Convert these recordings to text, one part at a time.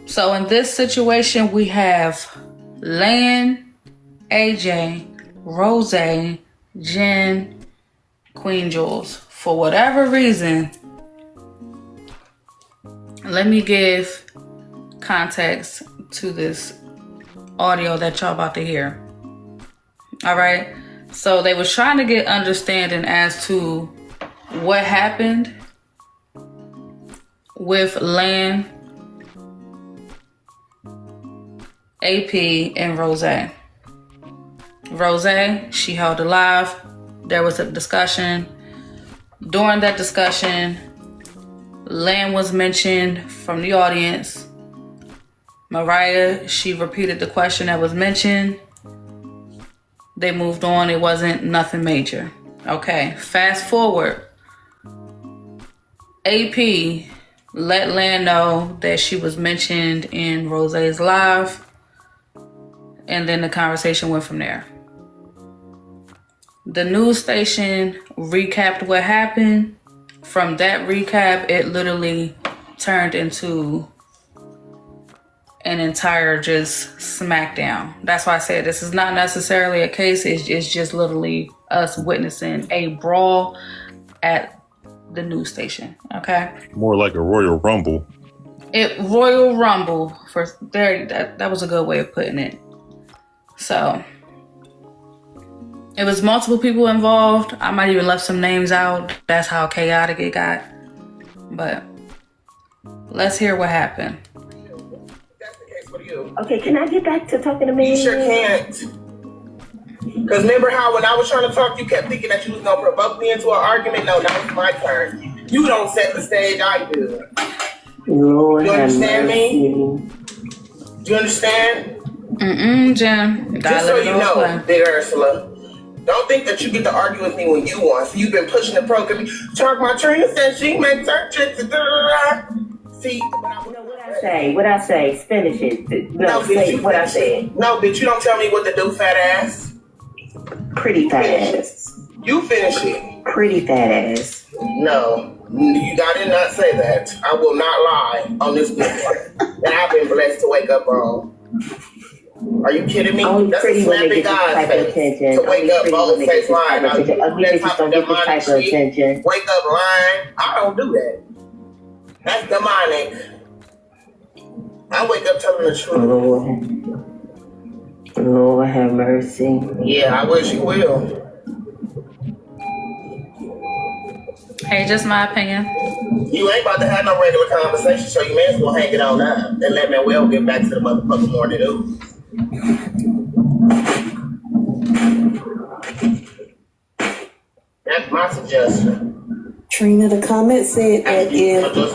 So in this situation, we have Lan, AJ, Rose, Jen, Queen Jules. For whatever reason, let me give context to this audio that y'all about to hear. All right. So they was trying to get understanding as to what happened with Lan, AP, and Rose. Rose, she held it live. There was a discussion. During that discussion, Lan was mentioned from the audience. Mariah, she repeated the question that was mentioned. They moved on. It wasn't nothing major. Okay, fast forward. AP let Lan know that she was mentioned in Rose's live. And then the conversation went from there. The news station recapped what happened. From that recap, it literally turned into an entire just smackdown. That's why I said this is not necessarily a case. It's just literally us witnessing a brawl at the news station. Okay. More like a Royal Rumble. Royal Rumble for there. That was a good way of putting it. So it was multiple people involved. I might even left some names out. That's how chaotic it got. But let's hear what happened. That's the case for you. Okay, can I get back to talking to me? You sure can't. Because remember how when I was trying to talk, you kept thinking that you was going to provoke me into an argument? No, now it's my turn. You don't set the stage, I do. Lord, you understand me? Do you understand? Jen. Just so you know, Big Ursula, don't think that you get to argue with me when you want. So you've been pushing the program. Talk my trainer said she makes her tricks. See, what I say, finish it. No, bitch, what I said. No, bitch, you don't tell me what to do, fat ass. Pretty fat ass. You finish it. Pretty fat ass. No, I did not say that. I will not lie on this book that I've been blessed to wake up on. Are you kidding me? Only that's a snappy guy's face. To wake up bold face lying. Ugly bitches don't get this type of attention. Wake up lying. I don't do that. That's demonic. I wake up telling the truth. Lord have mercy. Yeah, I wish you will. Hey, just my opinion. You ain't about to have no regular conversation, so you may as well hang it on now and let Manuel get back to the motherfucking morning news. That's my suggestion. Trina, the comment said that if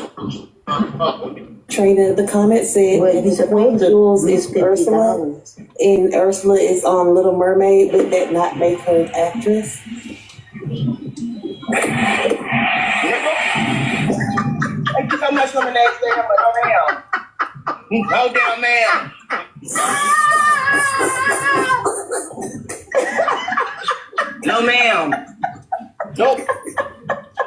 Queen Jules is Ursula and Ursula is on Little Mermaid, would that not make her an actress? Thank you so much, Lemonade Stand, but no ma'am. No damn ma'am. No ma'am. Nope.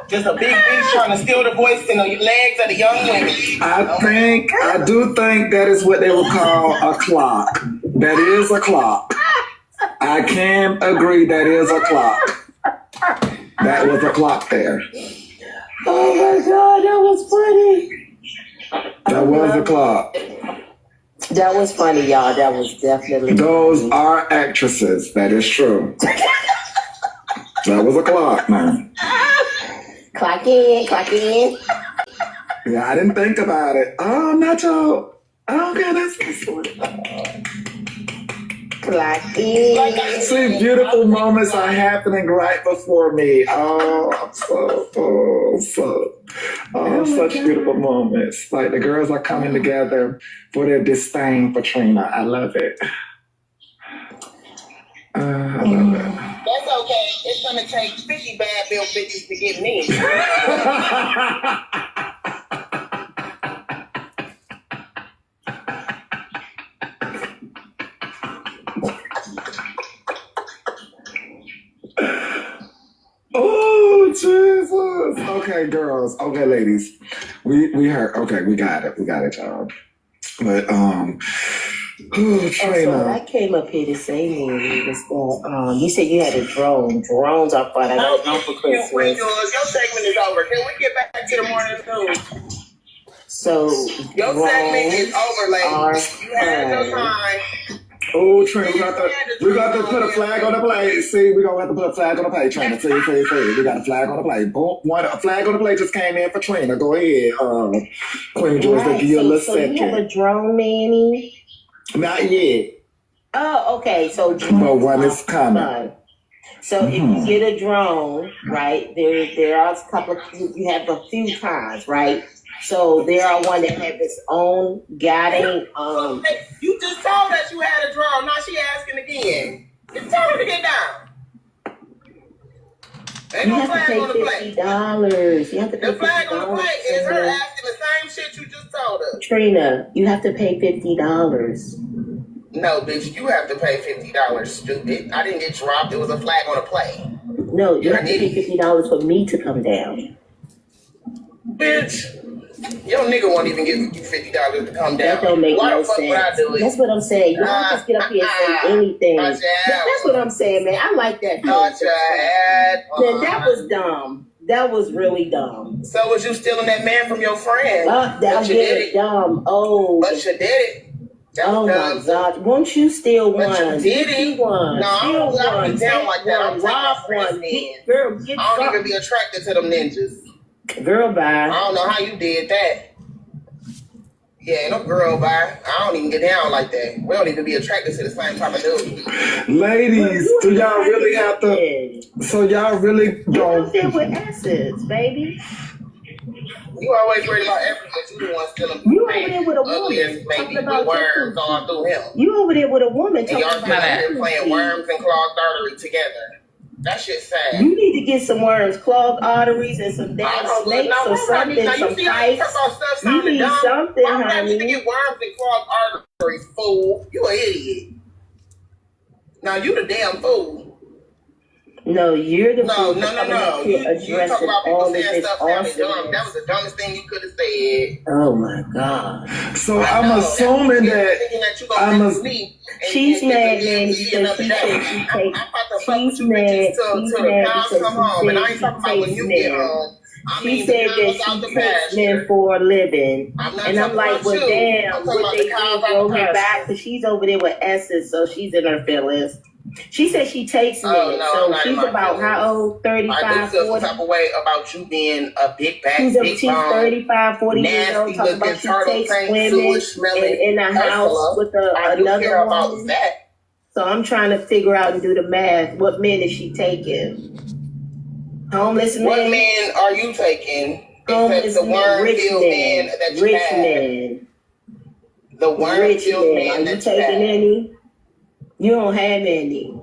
Just a big bitch trying to steal the voice and the legs of the young women. I do think that is what they would call a clock. That is a clock. I can agree that is a clock. That was a clock there. Oh my God, that was funny. That was a clock. That was funny, y'all. That was definitely Those funny. Are actresses. That is true. That was a clock, man. Clock in, clock in. Yeah, I didn't think about it. Oh, Nacho. Okay, that's so sweet. Clock in. See, beautiful moments are happening right before me. Such beautiful moments. Like the girls are coming together for their disdain for Trina. I love it. I love it. That's okay. It's gonna take 50 bad bill bitches to get me. Oh, Jesus. Okay, girls. Okay, ladies. We heard. Okay, we got it. We got it, y'all. But So Trina. what I came up here to say, Manny, was that you said you had a drone. Drones are part of No, that drone for Queen Christmas. Jules, your segment is over. Can we get back to the morning news? So Your segment is over, ladies. You had your time. Oh, Trina, we got to put a flag on the plate. See, we gonna have to put a flag on the plate, Trina. See. We got a flag on the plate. Boom, a flag on the plate just came in for Trina. Go ahead, Queen Jules, right. give you a little So you have a second. drone, Manny? Not yet, Oh, okay. So but one is coming. fun. So if you get a drone, right, there are a couple of, you have a few kinds, right? So there are one that have its own guiding, You just told us you had a drone. Now she asking again. Just tell her to get down. Ain't you no have to flag pay on the plate. $50. You have to pay The flag on the $50. plate is her asking the same shit you just told us. Trina, you have to pay $50. No, bitch, you have to pay $50, stupid. I didn't get dropped. It was a flag on a plate. No, you have to pay $50 for me to come down. Bitch, your nigga won't even give you $50 to come down. That don't make Why no the fuck sense. would I do it? That's what I'm saying. You don't just get up here and say anything. That's what I'm saying, man. I like that. That was dumb. That was really dumb. So was you stealing that man from your friend? That you did it. Dumb. Oh. But you did it. Oh my God! Won't you steal one? But you did it. One. No, I don't get down like that. I'm Rob one. Girl, get I don't even be attracted to them ninjas. Girl, bye. I don't know how you did that. Yeah, no girl, bye. I don't even get down like that. We don't even be attracted to the same type of dude. Ladies, do y'all really have to? So y'all really don't? don't? You there with assets, baby. You always worried about everything, but you the one stealing. You over there with a woman talking about worms all through him. You over there with a woman and talking y'all about here playing worms and clogged artery together. That shit sad. You need to get some worms, clogged arteries, and some damn snakes or something. Now, some you see how you talk about stuff sounding you need dumb? something, Why would I need to honey. get worms and clogged arteries, fool? You an idiot. Now you the damn fool. No, you're the fool. No. You talk about people saying stuff sounding dumb. That was the dumbest thing you could have said. Oh my God. So I'm assuming that she's mad, man, because she said she takes. She's mad. She's mad because she said she takes men. She said that she takes men for a living. And I'm like, well, damn, what they do throw her back? Because she's over there with Essence, so she's in her feelings. She said she takes men, so she's about how old? 35, 40? some type of way about you being a big back, she's big 35, 40 years old, talking about she takes women in a house with another woman. That. So I'm trying to figure out and do the math. What men is she taking? Homeless men? What men are you taking? Homeless men, rich men, that you rich have. men. The worm-filled men are you that taking you have. any? You don't have any.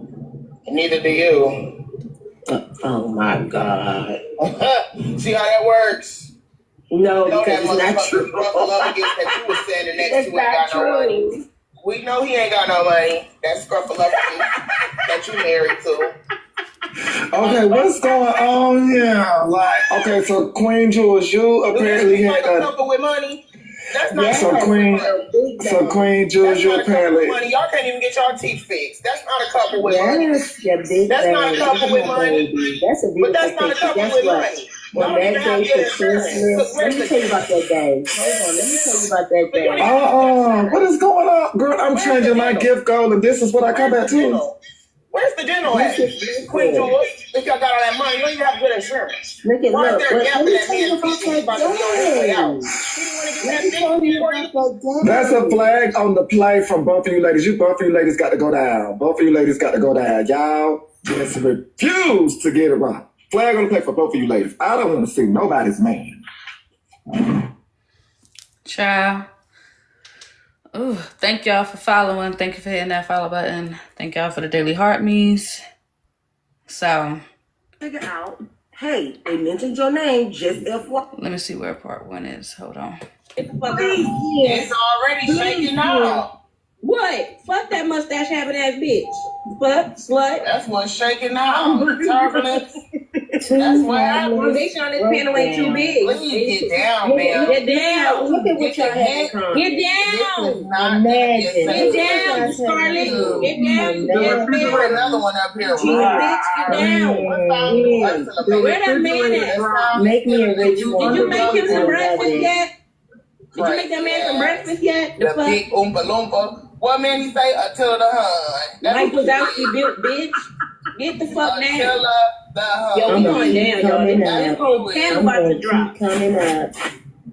Neither do you. Oh my God. See how that works? No, because it's not true. That you was standing next to ain't got no money. We know he ain't got no money. That's Scruffaluffa that you married to. Okay, what's going on here? Okay, so Queen Jules, you apparently had a couple with money. That's not Queen Jules, you apparently. Money. Y'all can't even get y'all teeth fixed. That's not a couple with money. That's not a couple with money. That's a but that's not a couple with money. Well, that day for Christmas. Let me tell you about that day. Hold on, let me tell you about that day. What is going on? Girl, I'm changing my gift goal, and this is what I come back to. Where's the dental at? Queen Jules, if y'all got all that money, you don't even have good insurance. Look. Let me tell you about that. That's a flag on the play from both of you ladies. Both of you ladies got to go down. Both of you ladies got to go down. Y'all just refuse to get it right. Flag on the play for both of you ladies. I don't want to see nobody's man. Child. Ooh, thank y'all for following. Thank you for hitting that follow button. Thank y'all for the daily heart me's. So, figure out, hey, they mentioned your name, just FY. Let me see where part 1 is. Hold on. It's already shaking out. What? Fuck that mustache having ass bitch. Fuck, slut. That's what's shaking out. Turbulence. That's why I want to on this panel ain't too big. Please get down, man. Get down. Look at what y'all have. Get down. Get down, Scarlett. Get down. Put another one up here. Get down. Where that man at? Make me a rich one. Did you make him some breakfast yet? Did you make that man some breakfast yet? The big Oompa Loompa. What man he say? Until the hun. Mike Wazowski built, bitch. Get the fuck down. Until the hun. Yo, we going down, y'all. This whole panel about to drop. Coming up.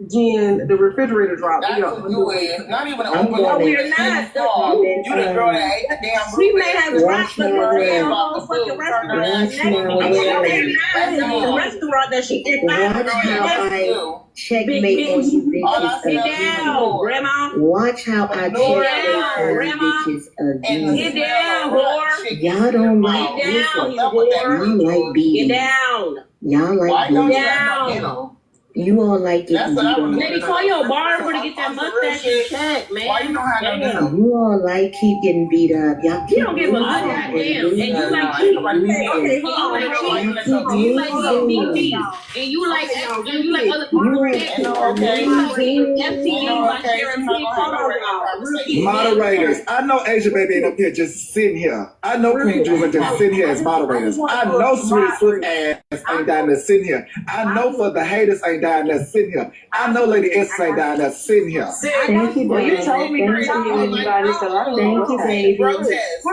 Jen, the refrigerator dropped. That's what you is. Not even an Oompa No, Loompa. we're not. You the girl that ate the damn We may have Watch dropped my the damn words. motherfucking restaurant. Watch my words. The restaurant that she did not. Watch how I checkmate on you bitches Sit again. down, Grandma. Watch how I checkmate on you bitches again. Get down, whore. Y'all don't like Get this. down, you Y'all whore. like Get beating. down. Y'all Why like don't beating. you Down. get him? You all like That's getting what I beat was up. Lady, call your barber to get that mustache in check, man. Why you don't have no Damn. damn? You all like keep getting beat up. Y'all keep You don't give a goddamn. And you like keep. Okay, hold on. You like MVP. And you like other Moderators. I know Asia Baby ain't up here just sitting here. I know Queen Juva just sitting here as moderators. I know Sweet Swift ass ain't down there sitting here. I know for the haters ain't down there sitting here. I know Lady S ain't down there sitting here. Thank you, baby. You told me Thank to you. everybody, so I don't know Thank you, what's baby. Protest.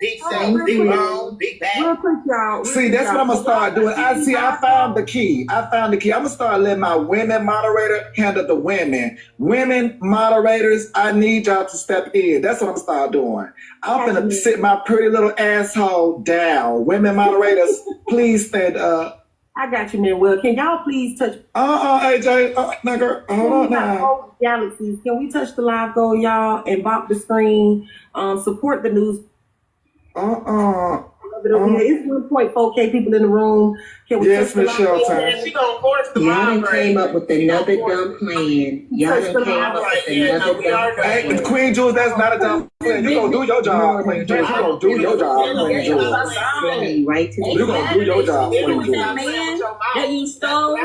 Big sound, big bone, big back. real quick, y'all. See, that's what I'm gonna start doing. I found the key. I'm gonna start letting my women moderator handle the women. Women moderators, I need y'all to step in. That's what I'm gonna start doing. I'm gonna sit my pretty little asshole down. Women moderators, please stand up. I got you, man. Well, can y'all please touch? AJ, now girl, hold on now. Galaxies. Can we touch the live goal, y'all, and bop the screen? Support the news. It's 1.4K people in the room. Can we Yes, touch the Miss live goal? Shelton. She gonna force the Y'all done moderator. came up with another dumb plan. Y'all done came up with another dumb Hey, plan. Queen Jules, that's not a dumb plan. You gonna do your job, Queen Jules. You gonna do your job, Queen Jules. Send me right to You the gonna do your job, Queen Jules. that you stole.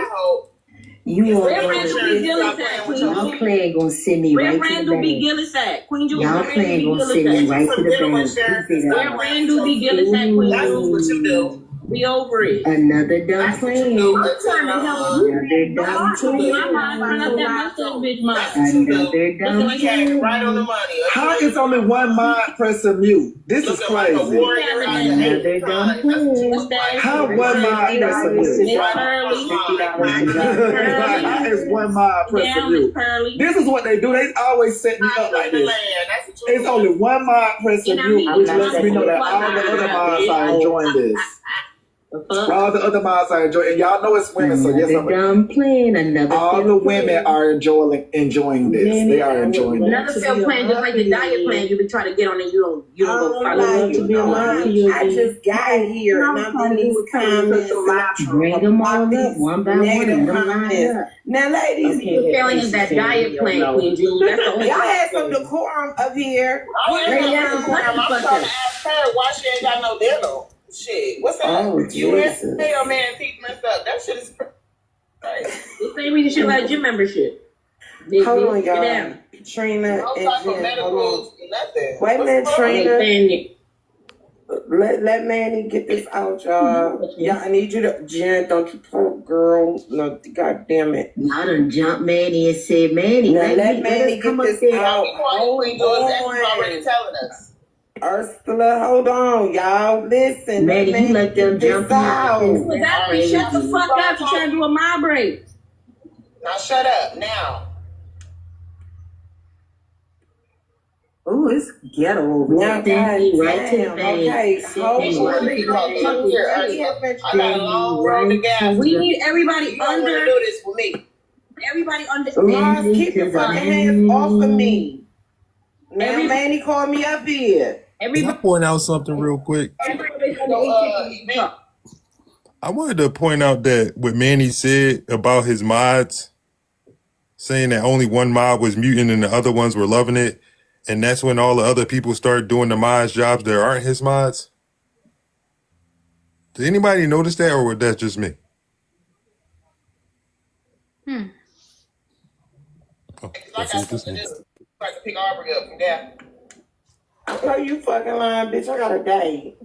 You all Where gonna Randall B. Gillis at, Queen y'all Jules? plan gonna send me Where right to the Randall B. bank. Gillis at? Queen Jules, Y'all where Randall plan B. gonna Gillis send me at? right to the bank. Where Randall B. Gillis at, Queen That's Jules? what you do. We over it. Another dumb That's what you plan. do. Another dumb My plan. mind, turn up that muscle, bitch, mine. Another dumb You came right on the plan. money. How is only one mod pressing mute? This is Looking like a crazy. warrior out of Another eight dumb times. That's what you plan. look like. How one mod pressing mute? Miss Pearly. How is one mod pressing Down, Miss mute? Pearly. This is what they do. They always set me up like this. That's what you It's only one mod pressing mute, which lets me know that all the other mods are enjoying this. All the other mods are enjoying, and y'all know it's women, so yes, Another dumb plan. Another all the dumb women plan. are enjoying this. They are enjoying this. Another failed plan, just like the diet plan you been trying to get on and you don't go follow it. I just got here and I'm in these comments. Bring them all up one by one. Negative Let them line comments. up. Now, ladies, The failing is that diet plan, Queen Jules. That's the only y'all had some decorum up here. I'm trying to ask fuckers. her why she ain't got no dental. Shit, what's that? Oh, You had Jesus. to your man teeth messed up. That shit is right. The same reason she got a gym membership. Hold on, Get y'all. down. Trina No and type of Jen, hold on. medical, nothing. Wait a minute, What's wrong? Trina. Fan it. Let Manny get this out, y'all. Yeah, I need you to, Jen, don't you poor girl. No, God damn it. Y'all done jumped Manny and said, Manny, Now let let Manny us come get up this there. out. We quiet, Queen Jules. That's what you already telling us. Ursula, hold on, y'all. Listen, Manny, let you let them get jump this you out. too. Exactly. Shut the fuck up. You're trying to do a mind break. Now shut up now. Ooh, it's ghetto over Now, here. God Send me right to the damn. bank. Okay, Send hold me on. right to Really, the come bank. here, Ursula. I got a long road to gas. We need everybody You don't want to under. do this with me. Everybody under. Mars, keep your fucking hands off of me. Now, Every- Manny called me up here. Can I Everybody. point out something real quick? Everybody under So, 18 event. I wanted to point out that what Manny said about his mods, saying that only one mod was muting and the other ones were loving it, and that's when all the other people start doing the mods jobs that aren't his mods. Did anybody notice that, or was that just me? Oh, I that's got what this something to is. do. I can pick Aubrey up from there. Are you fucking lying, bitch? I got a date.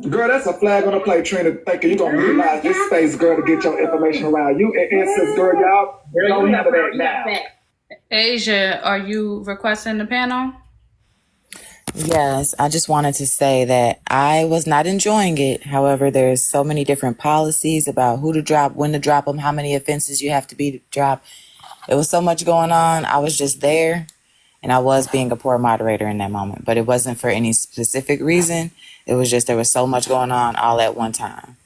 Girl, that's a flag on the play, Trina, thinking you're going to utilize this space, girl, to get your information around. You and Sis, girl, y'all don't handle that now. Asia, are you requesting the panel? Yes, I just wanted to say that I was not enjoying it. However, there's so many different policies about who to drop, when to drop them, how many offenses you have to be to drop. It was so much going on. I was just there, and I was being a poor moderator in that moment. But it wasn't for any specific reason. It was just there was so much going on all at one time.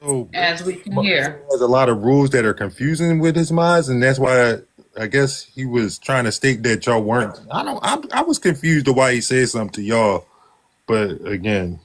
So As we can hear. there's a lot of rules that are confusing with his mods, and that's why I guess he was trying to state that y'all weren't. I was confused to why he said something to y'all, but again,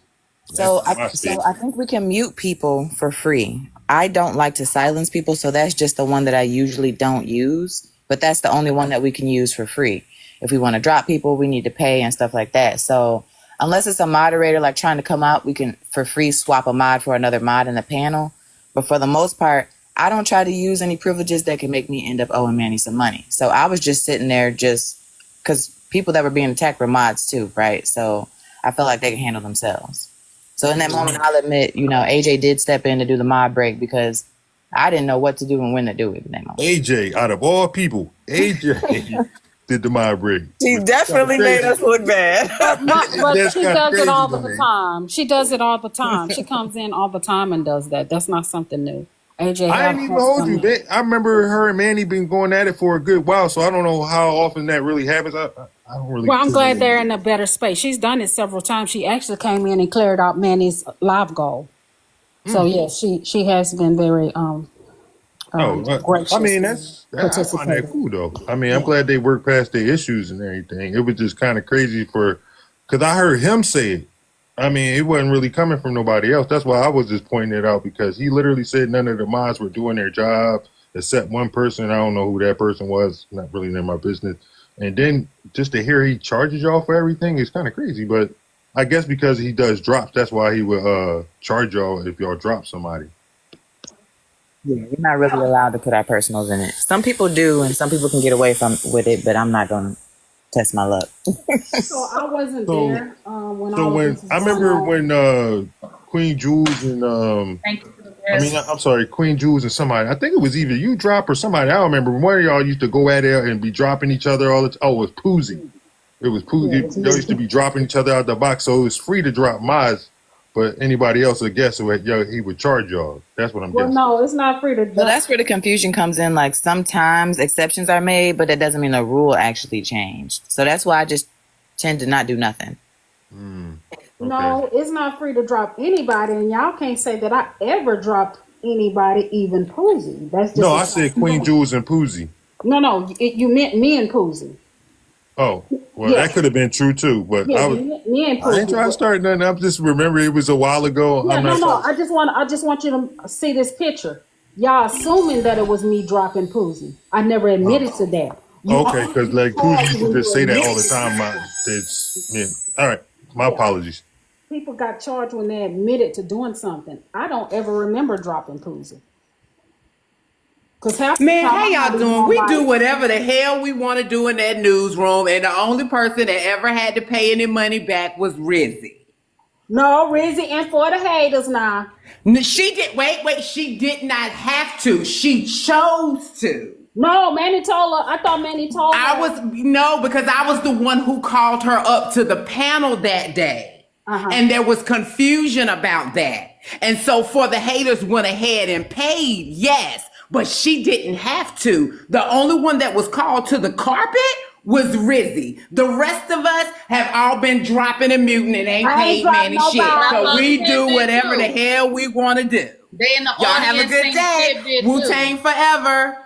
So that's my so state. I think we can mute people for free. I don't like to silence people, so that's just the one that I usually don't use. But that's the only one that we can use for free. If we want to drop people, we need to pay and stuff like that. So unless it's a moderator like trying to come out, we can for free swap a mod for another mod in the panel. But for the most part, I don't try to use any privileges that can make me end up owing Manny some money. So I was just sitting there just because people that were being attacked were mods too, right? So I felt like they could handle themselves. So in that moment, I'll admit, AJ did step in to do the mod break because I didn't know what to do and when to do it in that moment. AJ, out of all people, AJ did the mind break. She definitely made us look bad. But she does it all to the me. time. She does it all the time. She comes in all the time and does that. That's not something new. AJ, I didn't even hold you, man. I remember her and Manny been going at it for a good while, so I don't know how often that really happens. I don't really. Well, I'm glad they're in a better space. She's done it several times. She actually came in and cleared out Manny's live goal. So yeah, she has been very gracious. I mean, I find that cool though. I mean, I'm glad they worked past their issues and everything. It was just kind of crazy because I heard him say it. I mean, it wasn't really coming from nobody else. That's why I was just pointing it out, because he literally said none of the mods were doing their job except one person. I don't know who that person was. Not really in my business. And then just to hear he charges y'all for everything is kind of crazy. But I guess because he does drops, that's why he would charge y'all if y'all drop somebody. Yeah, we're not really allowed to put our personals in it. Some people do, and some people can get away with it, but I'm not going to test my luck. So I wasn't there when I remember when Queen Jules and I'm sorry, Queen Jules and somebody, I think it was either you drop or somebody, I don't remember. One of y'all used to go at it and be dropping each other all the time. Oh, it was Poozy. It was Poozy. Y'all used to be dropping each other out the box, so it was free to drop mods. But anybody else, I guess, he would charge y'all. That's what I'm guessing. Well, no, it's not free to. Well, that's where the confusion comes in. Like sometimes exceptions are made, but that doesn't mean the rule actually changed. So that's why I just tend to not do nothing. Okay. No, it's not free to drop anybody, and y'all can't say that I ever dropped anybody, even Poozy. That's just I said Queen Jules and Poozy. No, you meant me and Poozy. Oh, well, that could have been true too, but Yeah, I me and Poozy. I ain't trying to start nothing. I'm just remembering it was a while ago. Yeah, no. I just want you to see this picture. Y'all assuming that it was me dropping Poozy. I never admitted to that. Okay, because like Poozy used to just say that all the time. All right, my apologies. People got charged when they admitted to doing something. I don't ever remember dropping Poozy. Man, how y'all doing? We do whatever the hell we want to do in that newsroom, and the only person that ever had to pay any money back was Rizzy. No, Rizzy, and for the haters now. She did. Wait. She did not have to. She chose to. No, Manny told her. I thought Manny told her. Because I was the one who called her up to the panel that day, and there was confusion about that. And so for the haters went ahead and paid, yes. But she didn't have to. The only one that was called to the carpet was Rizzy. The rest of us have all been dropping and muting and ain't paid Manny shit. So we do whatever the hell we want to do. They in the y'all have a good day. Wu-Tang forever.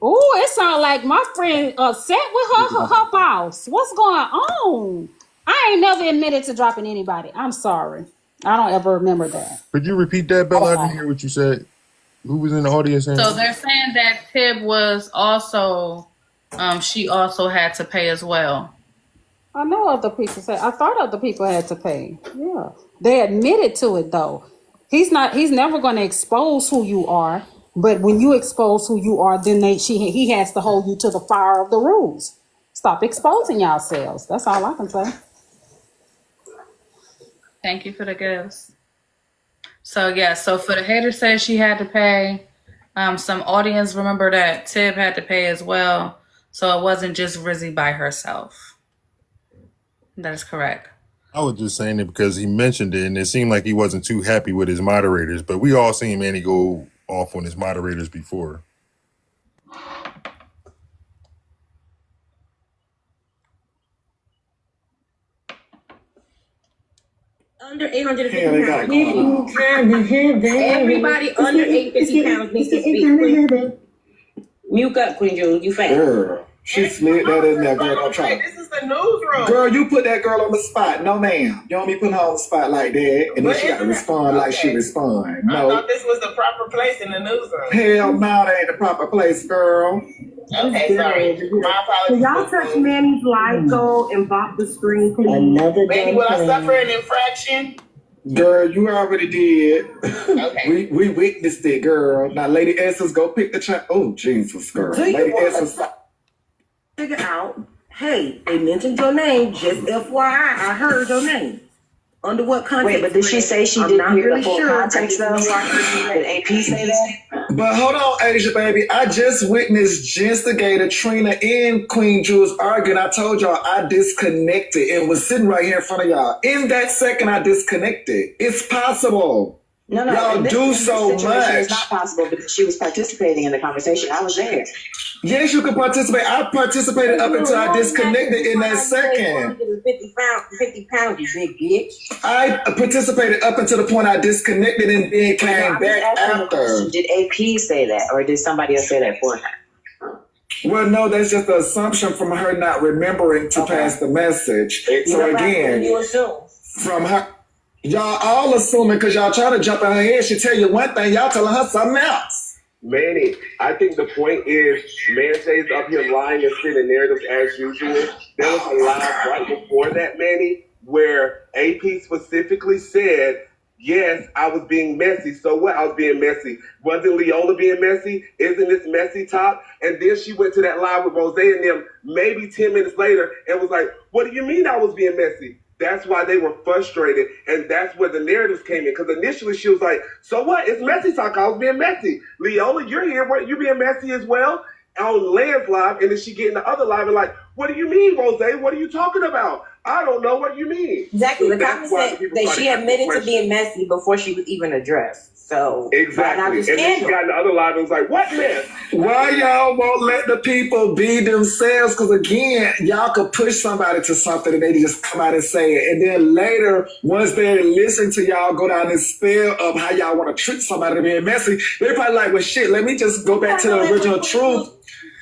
Ooh, it sounds like my friend upset with her boss. What's going on? I ain't never admitted to dropping anybody. I'm sorry. I don't ever remember that. Could you repeat that, Bella? I didn't hear what you said. Who was in the audience? So they're saying that Tib was also, she also had to pay as well. I know other people said. I thought other people had to pay. Yeah, they admitted to it though. He's never going to expose who you are. But when you expose who you are, then he has to hold you to the fire of the rules. Stop exposing yourselves. That's all I can say. Thank you for the gifts. So for the hater said she had to pay. Some audience remember that Tib had to pay as well. So it wasn't just Rizzy by herself. That is correct. I was just saying it because he mentioned it, and it seemed like he wasn't too happy with his moderators. But we all seen Manny go off on his moderators before. Under 850 pounds. Everybody under 850 pounds needs to speak. Mute up, Queen Jules. You fat. Girl, she slid that in there, girl. Don't try. This is the newsroom. Girl, you put that girl on the spot. No, ma'am. You don't be putting her on the spot like that. And then she got to respond like she respond. No. I thought this was the proper place in the newsroom. Hell no, that ain't the proper place, girl. Okay, sorry. My apologies. Can y'all touch Manny's live goal and bop the screen, please? Another Manny, will I suffer an infraction? Girl, you already did. Okay. we witnessed it, girl. Now, Lady Essence, go pick the child. Oh, Jesus, girl. Lady Essence. Figure out, hey, they mentioned your name, just FYI, I heard your name. Under what context? Wait, but did she say she didn't hear the full context though? Did AP say that? But hold on, Asia, baby. I just witnessed Genstigator, Trina, and Queen Jules arguing. I told y'all I disconnected and was sitting right here in front of y'all. In that second, I disconnected. It's possible. No, y'all do so much. It's not possible because she was participating in the conversation. I was there. Yes, you can participate. I participated up until I disconnected in that second. 50 pounds, you big bitch. I participated up until the point I disconnected and then came back after. Did AP say that, or did somebody else say that for her? Well, no, that's just an assumption from her not remembering to pass the message. So again, you assume from her, y'all all assuming because y'all try to jump in her head. She tell you one thing, y'all telling her something else. Manny, I think the point is, Manjay's up here lying and spinning narratives as usual. There was a live right before that, Manny, where AP specifically said, yes, I was being messy. So what? I was being messy. Wasn't Leola being messy? Isn't this messy top? And then she went to that live with Rose and them maybe 10 minutes later and was like, what do you mean I was being messy? That's why they were frustrated, and that's where the narratives came in. Because initially she was like, so what? It's messy talk. I was being messy. Leola, you're here. What, you being messy as well? On Land's live, and then she get in the other live and like, what do you mean, Rose? What are you talking about? I don't know what you mean. Exactly. So the comment said that she admitted to being messy before she was even addressed. So exactly. And then she got in the other live and was like, what mess? Why y'all won't let the people be themselves? Because again, y'all could push somebody to something and they just come out and say it. And then later, once they listen to y'all go down this spell of how y'all want to trick somebody to being messy, they're probably like, well, shit, let me just go back to the original truth.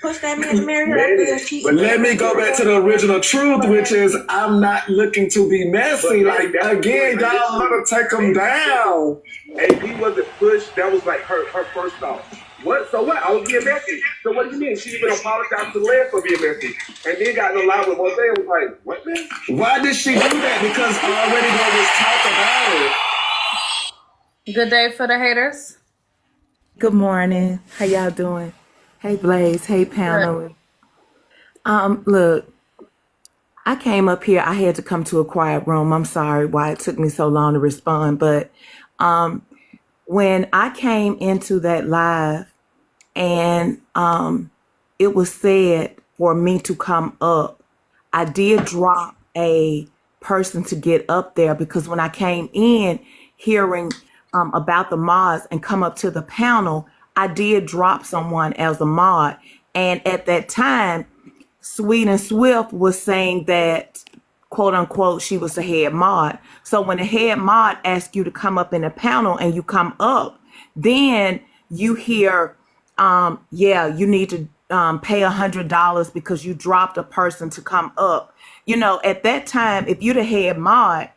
Push that man to marry her. But let me go back to the original truth, which is I'm not looking to be messy. Like, again, y'all want to take them down. AP wasn't pushed. That was like her first thought. What? So what? I was being messy. So what do you mean? She even apologized to Lance for being messy. And then got in the line with Mose and was like, what, man? Why did she do that? Because already there was talk about it. Good day for the haters. Good morning. How y'all doing? Hey Blaze. Hey panel. Look, I came up here. I had to come to a quiet room. I'm sorry why it took me so long to respond, but when I came into that live and it was said for me to come up, I did drop a person to get up there because when I came in hearing about the mods and come up to the panel, I did drop someone as a mod. And at that time, Sweet and Swift was saying that, quote unquote, she was the head mod. So when the head mod asks you to come up in a panel and you come up, then you hear, you need to pay $100 because you dropped a person to come up. You know, at that time, if you're the head mod,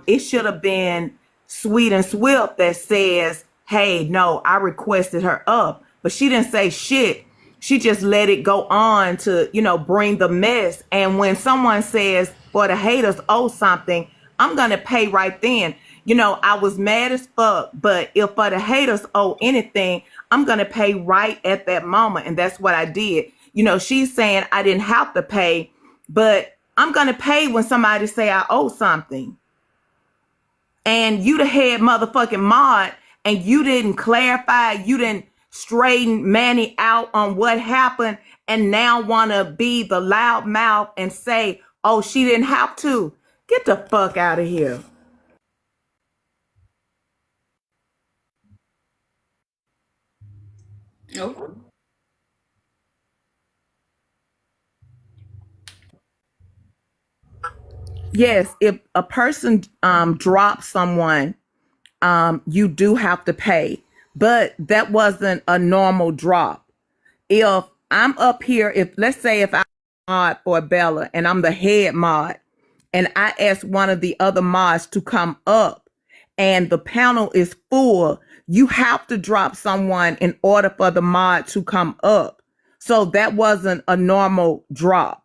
it should have been Sweet and Swift that says, hey, no, I requested her up. But she didn't say shit. She just let it go on to, bring the mess. And when someone says, well, the haters owe something, I'm going to pay right then. I was mad as fuck, but if for the haters owe anything, I'm going to pay right at that moment. And that's what I did. She's saying I didn't have to pay, but I'm going to pay when somebody say I owe something. And you the head motherfucking mod, and you didn't clarify, you didn't straighten Manny out on what happened, and now want to be the loud mouth and say, oh, she didn't have to. Get the fuck out of here. Nope. Yes, if a person drops someone, you do have to pay. But that wasn't a normal drop. If I'm up here, let's say if I'm mod for Bella and I'm the head mod, and I ask one of the other mods to come up and the panel is full, you have to drop someone in order for the mod to come up. So that wasn't a normal drop.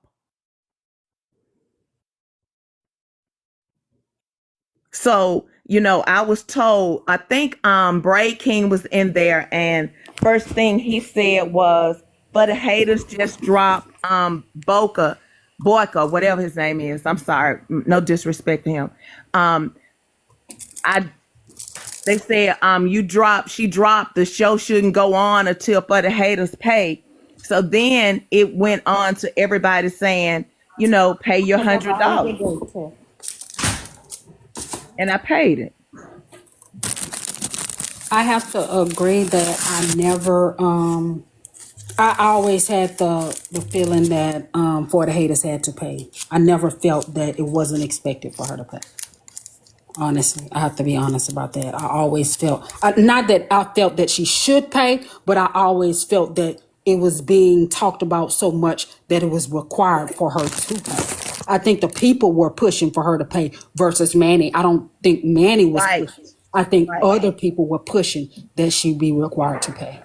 So, I was told, I think Bray King was in there, and first thing he said was, but the haters just dropped Boyka, whatever his name is. I'm sorry, no disrespect to him. They said she dropped, the show shouldn't go on until for the haters pay. So then it went on to everybody saying, pay your $100. And I paid it. I have to agree that I always had the feeling that for the haters had to pay. I never felt that it wasn't expected for her to pay. Honestly, I have to be honest about that. I always felt, not that I felt that she should pay, but I always felt that it was being talked about so much that it was required for her to pay. I think the people were pushing for her to pay versus Manny. I don't think Manny was pushing. I think other people were pushing that she be required to pay.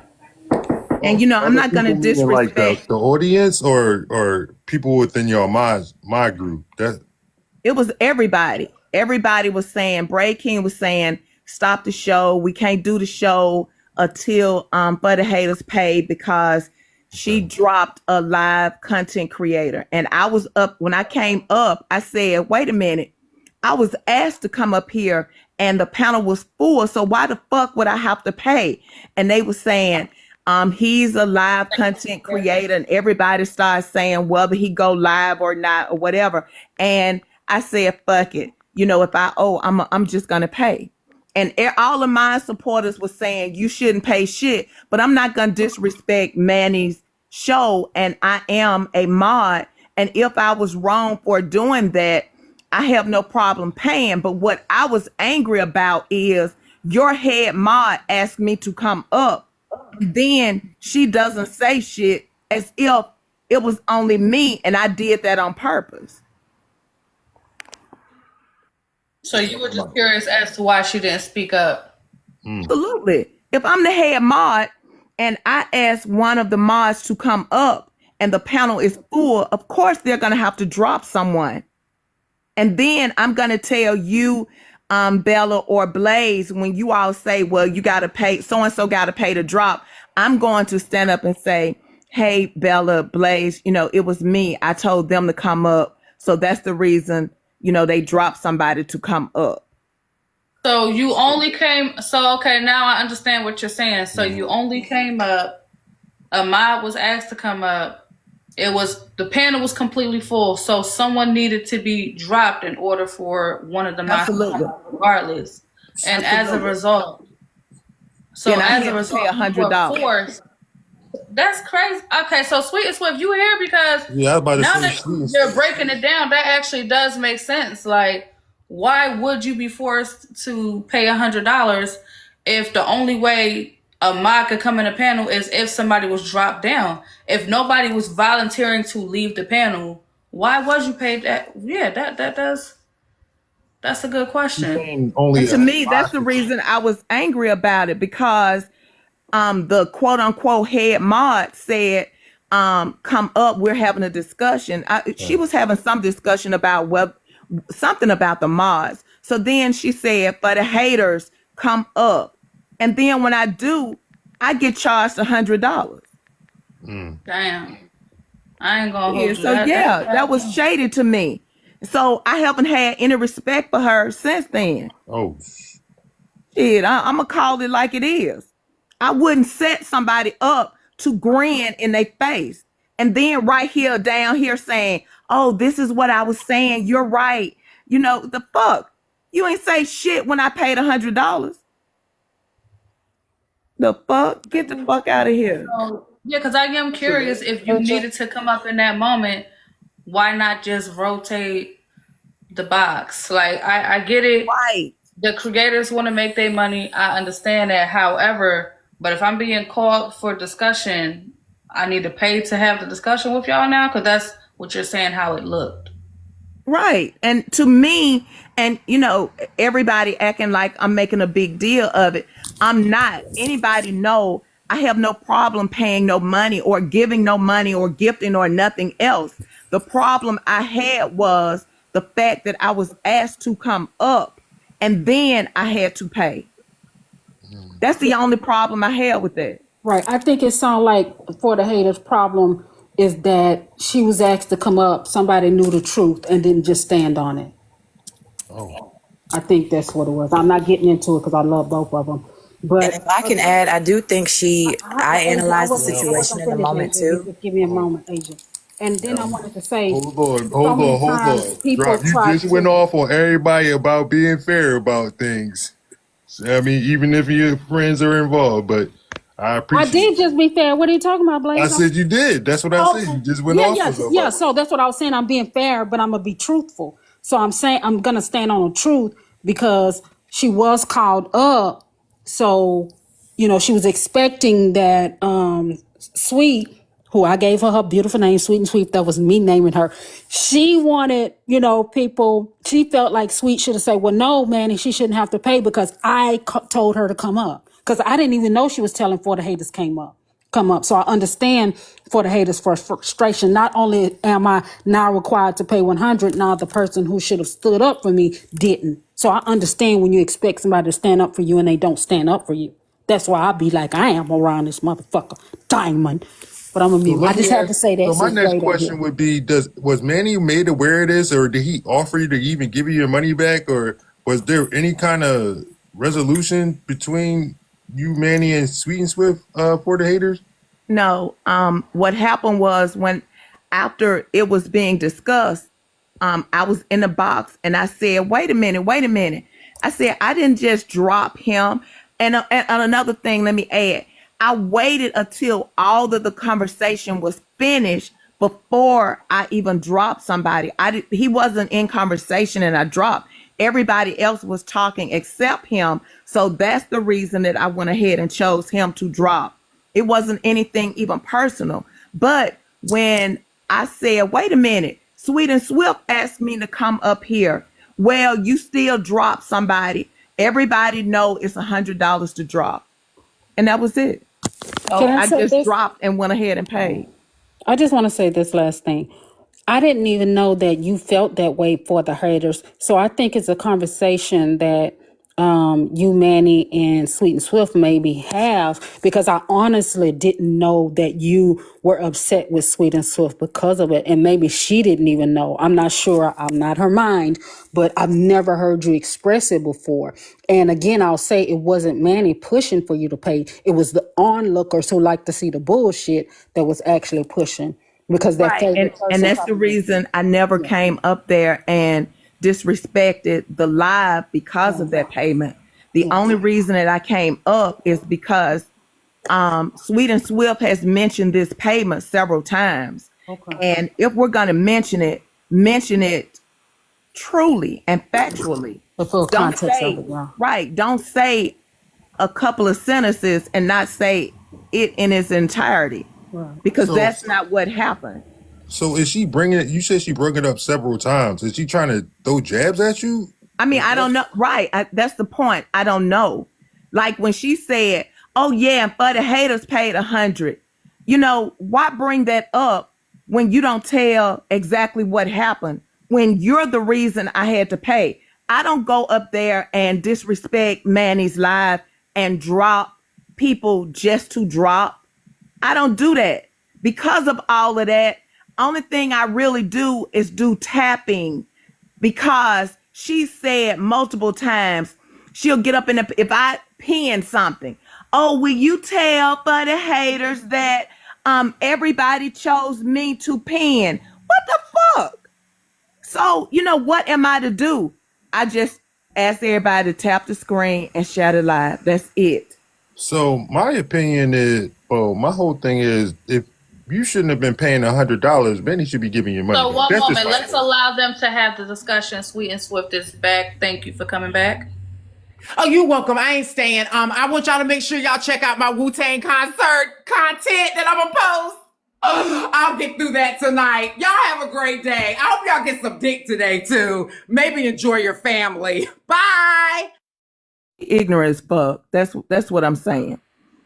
And I'm not going to disrespect like the audience or people within your my group. It was everybody. Everybody was saying, Bray King was saying, stop the show. We can't do the show until for the haters pay, because she dropped a live content creator. And I was up, when I came up, I said, wait a minute. I was asked to come up here and the panel was full. So why the fuck would I have to pay? And they were saying, he's a live content creator, and everybody started saying whether he go live or not or whatever. And I said, fuck it. If I owe, I'm just going to pay. And all of my supporters were saying you shouldn't pay shit, but I'm not going to disrespect Manny's show. And I am a mod. And if I was wrong for doing that, I have no problem paying. But what I was angry about is your head mod asked me to come up. And then she doesn't say shit as if it was only me and I did that on purpose. So you were just curious as to why she didn't speak up? Absolutely. If I'm the head mod and I ask one of the mods to come up and the panel is full, of course they're going to have to drop someone. And then I'm going to tell you, Bella or Blaze, when you all say, well, you got to pay, so-and-so got to pay to drop, I'm going to stand up and say, hey, Bella, Blaze, it was me. I told them to come up. So that's the reason, they dropped somebody to come up. So you only came, okay, now I understand what you're saying. So you only came up, a mod was asked to come up. The panel was completely full. So someone needed to be dropped in order for one of the mods to come up regardless. And as a result, $100. That's crazy. Okay, so Sweet and Swift, you here because now that you're breaking it down, that actually does make sense. Like, why would you be forced to pay $100 if the only way a mod could come in a panel is if somebody was dropped down? If nobody was volunteering to leave the panel, why was you paid that? Yeah, that's a good question. And to me, that's the reason I was angry about it, because the quote unquote head mod said, come up, we're having a discussion. She was having some discussion about something about the mods. So then she said, for the haters, come up. And then when I do, I get charged $100. Damn. I ain't gonna Yeah, hold you. so yeah, that was That shady to me. So I haven't had any respect for her since then. Oh, Shit, I'm gonna call it like it is. I wouldn't set somebody up to grin in their face and then right here down here saying, "Oh, this is what I was saying. You're right." You know the fuck. You ain't say shit when I paid $100. The fuck? Get the fuck out of here. yeah, because I am curious if you needed to come up in that moment, why not just rotate the box? Like I get it. Right. The creators want to make their money. I understand that. However, but if I'm being called for discussion, I need to pay to have the discussion with y'all now because that's what you're saying how it looked. Right. And to me, and you know, everybody acting like I'm making a big deal of it. I'm not. Anybody know I have no problem paying no money or giving no money or gifting or nothing else. The problem I had was the fact that I was asked to come up and then I had to pay. That's the only problem I had with that. Right. I think it sounds like for the haters problem is that she was asked to come up, somebody knew the truth and didn't just stand on it. oh. I think that's what it was. I'm not getting into it because I love both of them. But And if I can add, I do think I analyzed the I situation wasn't in the finished, moment AJ. too. Just give me a moment, AJ. And then I wanted to say, Hold many on, hold times on. people Drop. You try just went to. off on everybody about being fair about things. I mean, even if your friends are involved, but I I appreciate did that. just be fair. What are you talking about, I Blaze? said you did. That's what I said. You just went Yeah, off yeah, on yeah. somebody. So that's what I was saying. I'm being fair, but I'm gonna be truthful. So I'm saying I'm gonna stand on the truth because she was called up. So, you know, she was expecting that Sweet, who I gave her beautiful name, Sweet and Sweet. That was me naming her. She wanted, you know, people. She felt like Sweet should have said, "Well, no, Manny, she shouldn't have to pay because I told her to come up." Because I didn't even know she was telling For the Haters come up. So I understand For the Haters frustration. Not only am I now required to pay 100, now the person who should have stood up for me didn't. So I understand when you expect somebody to stand up for you and they don't stand up for you. That's why I be like, I am around this motherfucker, Diamond. But I'm a So mute. I let just me had to ask. say that So my since next Blade ain't here. question would be: was Manny made aware of this, or did he offer you to even give you your money back, or was there any kind of resolution between you, Manny, and Sweet and Swift for the haters? No. What happened was when after it was being discussed, I was in the box and I said, wait a minute. I said, I didn't just drop him. And another thing, let me add, I waited until all of the conversation was finished before I even dropped somebody. He wasn't in conversation and I dropped. Everybody else was talking except him. So that's the reason that I went ahead and chose him to drop. It wasn't anything even personal. But when I said, wait a minute, Sweet and Swift asked me to come up here. Well, you still drop somebody. Everybody know it's $100 to drop. And that was it. Can So I I say just this? dropped and went ahead and paid. I just want to say this last thing. I didn't even know that you felt that way for the haters. So I think it's a conversation that you, Manny, and Sweet and Swift maybe have, because I honestly didn't know that you were upset with Sweet and Swift because of it. And maybe she didn't even know. I'm not sure. I'm not her mind, but I've never heard you express it before. And again, I'll say it wasn't Manny pushing for you to pay. It was the onlookers who like to see the bullshit that was actually pushing. Because their Right. favorite And person that's the probably. reason I never came up there and disrespected the live because of that payment. The only reason that I came up is because Sweet and Swift has mentioned this payment several times. Okay. And if we're going to mention it truly and factually. The full Don't context of say, it, yeah. right, don't say a couple of sentences and not say it in its entirety, Right. because So, that's not what happened. so is she bringing it? You said she brought it up several times. Is she trying to throw jabs at you? I mean, I don't know. Right. That's the point. I don't know. Like when she said, oh yeah, and for the haters paid 100. You know, why bring that up when you don't tell exactly what happened? When you're the reason I had to pay. I don't go up there and disrespect Manny's live and drop people just to drop. I don't do that. Because of all of that, only thing I really do is do tapping, because she said multiple times she'll get up if I pin something. Oh, will you tell for the haters that everybody chose me to pin? What the fuck? So, what am I to do? I just ask everybody to tap the screen and share it live. That's it. So my opinion is, well, my whole thing is, if you shouldn't have been paying $100, Benny should be giving you money. So back. one That's moment, let's allow them to have the discussion. Sweet and Swift is back. Thank you for coming back. Oh, you're welcome. I ain't staying. I want y'all to make sure y'all check out my Wu-Tang concert content that I'm gonna post. I'll get through that tonight. Y'all have a great day. I hope y'all get some dick today too. Maybe enjoy your family. Bye. Ignorant as fuck. That's what I'm saying.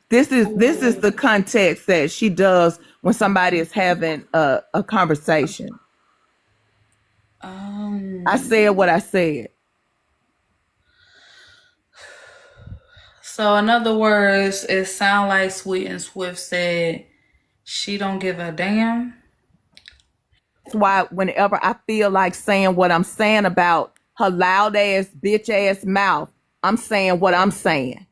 This is the context that she does when somebody is having a conversation. I said what I said. So in other words, it sounds like Sweet and Swift said she don't give a damn. That's why whenever I feel like saying what I'm saying about her loud ass, bitch ass mouth, I'm saying what I'm saying.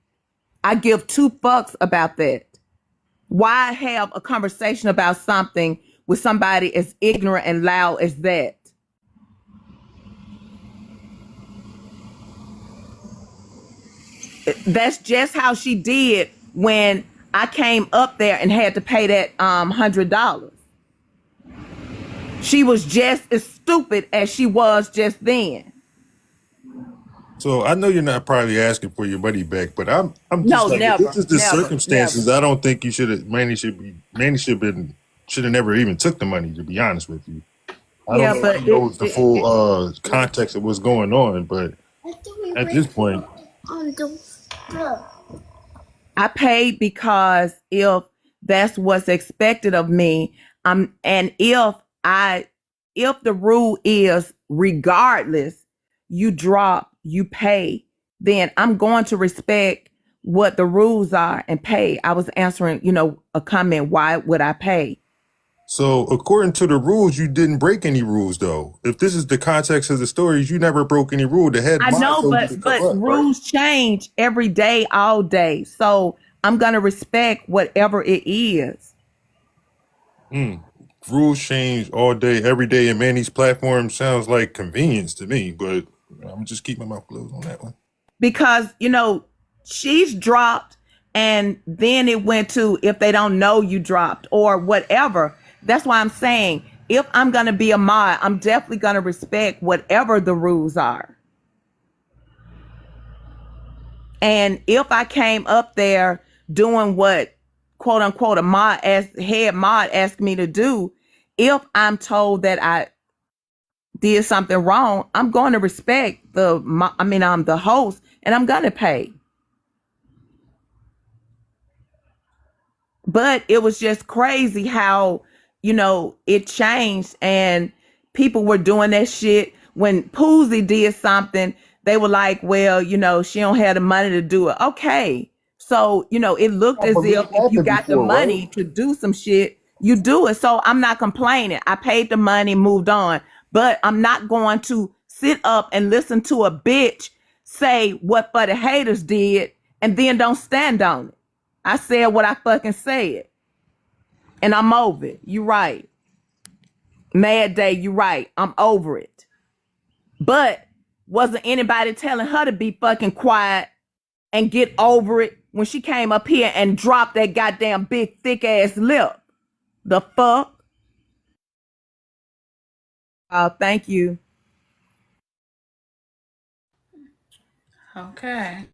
I give two fucks about that. Why have a conversation about something with somebody as ignorant and loud as that? That's just how she did when I came up there and had to pay that $100. She was just as stupid as she was just then. So I know you're not probably asking for your money back, but I'm just No, like, never, if this is the never, circumstances. never. I don't think you should have. Manny should have never even took the money. To be honest with you, I don't know if he knows the full context of what's going on, but at this point, I paid because if that's what's expected of me, and if the rule is regardless, you drop, you pay, then I'm going to respect what the rules are and pay. I was answering, a comment, why would I pay? so according to the rules, you didn't break any rules, though. If this is the context of the stories, you never broke any rule. The head I know, told you to but come up, rules change every day, all day. So I'm gonna respect whatever it is. right? Rules change all day, every day, and Manny's platform sounds like convenience to me. But I'm just keeping my mouth closed on that one. Because she's dropped, and then it went to if they don't know you dropped or whatever. That's why I'm saying, if I'm gonna be a mod, I'm definitely gonna respect whatever the rules are. And if I came up there doing what quote unquote head mod asked me to do, if I'm told that I did something wrong, I'm going to respect I'm the host, and I'm gonna pay. But it was just crazy how, it changed, and people were doing that shit. When Poozy did something, they were like, well, she don't have the money to do it. Okay. So, it looked as if you got the money to do some shit, you do it. So I'm not complaining. I paid the money, moved on. But I'm not going to sit up and listen to a bitch say what For the Haters did and then don't stand on it. I said what I fucking said. And I'm over it. You right. Mad Day, you right. I'm over it. But wasn't anybody telling her to be fucking quiet and get over it when she came up here and dropped that goddamn big thick ass lip? The fuck? Oh, thank you. Okay.